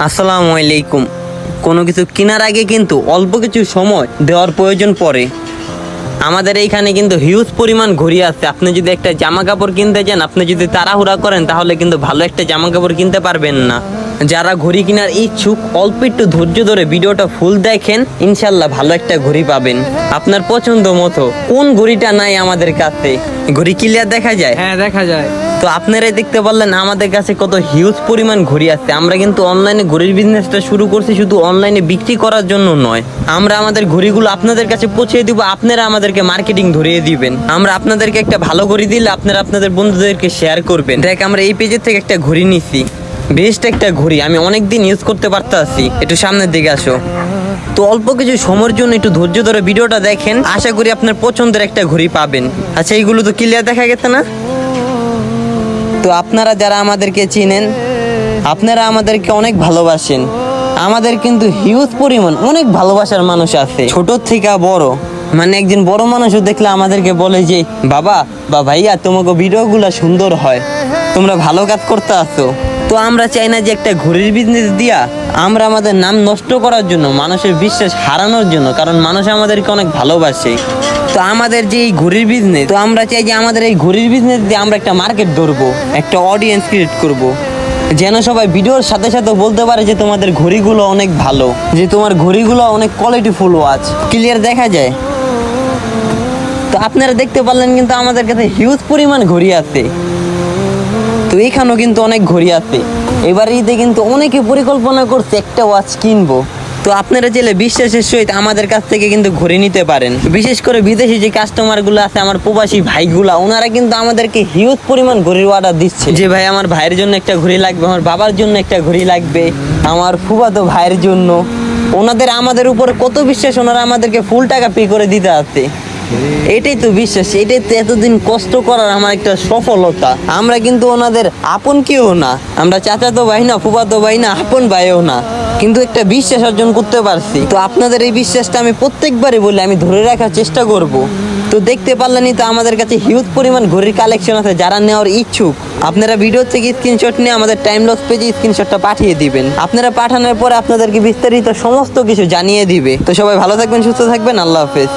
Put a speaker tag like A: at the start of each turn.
A: আসসালামু আলাইকুম। কোনো কিছু কেনার আগে কিন্তু অল্প কিছু সময় দেওয়ার প্রয়োজন পড়ে। আমাদের এইখানে কিন্তু হিউজ পরিমাণ ঘড়ি আছে। আপনি যদি একটা জামা কাপড় কিনতে যান, আপনি যদি তাড়াহুড়া করেন তাহলে কিন্তু ভালো একটা জামা কাপড় কিনতে পারবেন না। যারা ঘড়ি কেনার ইচ্ছুক অল্প একটু ধৈর্য ধরে ভিডিওটা ফুল দেখেন, ইনশাল্লাহ ভালো একটা ঘড়ি পাবেন আপনার পছন্দ মতো। কোন ঘড়িটা নাই আমাদের কাছে? ঘড়ি ক্লিয়ার দেখা যায়?
B: হ্যাঁ, দেখা যায়।
A: তো আপনারাই দেখতে পারলেন আমাদের কাছে কত হিউজ পরিমাণ ঘড়ি আছে। আমরা কিন্তু অনলাইনে ঘড়ির বিজনেসটা শুরু করছি শুধু অনলাইনে বিক্রি করার জন্য নয়। আমরা আমাদের ঘড়িগুলো আপনাদের কাছে পৌঁছে দিব, আপনারা আমাদেরকে মার্কেটিং ধরিয়ে দিবেন। আমরা আপনাদেরকে একটা ভালো ঘড়ি দিলে আপনারা আপনাদের বন্ধুদেরকে শেয়ার করবেন। দেখ, আমরা এই পেজের থেকে একটা ঘড়ি নিছি, বেস্ট একটা ঘড়ি, আমি অনেকদিন ইউজ করতে পারতাছি। একটু সামনের দিকে আসো। তো অল্প কিছু সময়ের জন্য একটু ধৈর্য ধরে ভিডিওটা দেখেন, আশা করি আপনার পছন্দের একটা ঘড়ি পাবেন। আচ্ছা, এইগুলো তো ক্লিয়ার দেখা গেছে না? তো আপনারা যারা আমাদেরকে চিনেন, আপনারা আমাদেরকে অনেক ভালোবাসেন। আমাদের কিন্তু হিউজ পরিমাণ অনেক ভালোবাসার মানুষ আছে, ছোট থেকে বড়। মানে একজন বড় মানুষও দেখলে আমাদেরকে বলে যে বাবা বা ভাইয়া, তোমাকে ভিডিওগুলো সুন্দর হয়, তোমরা ভালো কাজ করতে আসো। তো আমরা চাই না যে একটা ঘড়ির বিজনেস দিয়া আমরা আমাদের নাম নষ্ট করার জন্য, মানুষের বিশ্বাস হারানোর জন্য, কারণ মানুষ আমাদেরকে অনেক ভালোবাসে। তো আমাদের যে এই ঘড়ির বিজনেস, তো আমরা চাই যে আমাদের এই ঘড়ির বিজনেস দিয়ে আমরা একটা মার্কেট ধরবো, একটা অডিয়েন্স ক্রিয়েট করব, যেন সবাই ভিডিওর সাথে সাথে বলতে পারে যে তোমাদের ঘড়িগুলো অনেক ভালো, যে তোমার ঘড়িগুলো অনেক কোয়ালিটিফুল ওয়াচ, ক্লিয়ার দেখা যায়। তো আপনারা দেখতে পারলেন কিন্তু আমাদের কাছে হিউজ পরিমাণ ঘড়ি আছে। তো এখানেও কিন্তু অনেক ঘড়ি আছে। এবার ঈদে কিন্তু অনেকে পরিকল্পনা করছে একটা ওয়াচ কিনবো। তো আপনারা চাইলে বিশ্বাসের সহিত আমাদের কাছ থেকে কিন্তু ঘড়ি নিতে পারেন। বিশেষ করে বিদেশি যে কাস্টমারগুলো আছে, আমার প্রবাসী ভাইগুলা, ওনারা কিন্তু আমাদেরকে হিউজ পরিমাণ ঘড়ির অর্ডার দিচ্ছে যে ভাই আমার ভাইয়ের জন্য একটা ঘড়ি লাগবে, আমার বাবার জন্য একটা ঘড়ি লাগবে, আমার ফুফাতো ভাইয়ের জন্য। ওনাদের আমাদের উপর কত বিশ্বাস, ওনারা আমাদেরকে ফুল টাকা পে করে দিতে আছে। এটাই তো বিশ্বাস, এটাই তো এতদিন কষ্ট করার আমার একটা সফলতা। আমরা কিন্তু ওনাদের আপন কেউ না, আমরা চাচাতো ভাই না, ফুফাতো ভাই না, আপন ভাইও না, কিন্তু একটা বিশ্বাস অর্জন করতে পারছি। তো আপনাদের এই বিশ্বাসটা আমি প্রত্যেকবারই বলি, আমি ধরে রাখার চেষ্টা করব। তো দেখতে পারলেনই তো আমাদের কাছে হিউজ পরিমাণ ঘড়ির কালেকশন আছে। যারা নেওয়ার ইচ্ছুক আপনারা ভিডিও থেকে স্ক্রিনশট নিয়ে আমাদের টাইম লস পেজে স্ক্রিনশটটা পাঠিয়ে দিবেন। আপনারা পাঠানোর পরে আপনাদেরকে বিস্তারিত সমস্ত কিছু জানিয়ে দিবে। তো সবাই ভালো থাকবেন, সুস্থ থাকবেন, আল্লাহ হাফেজ।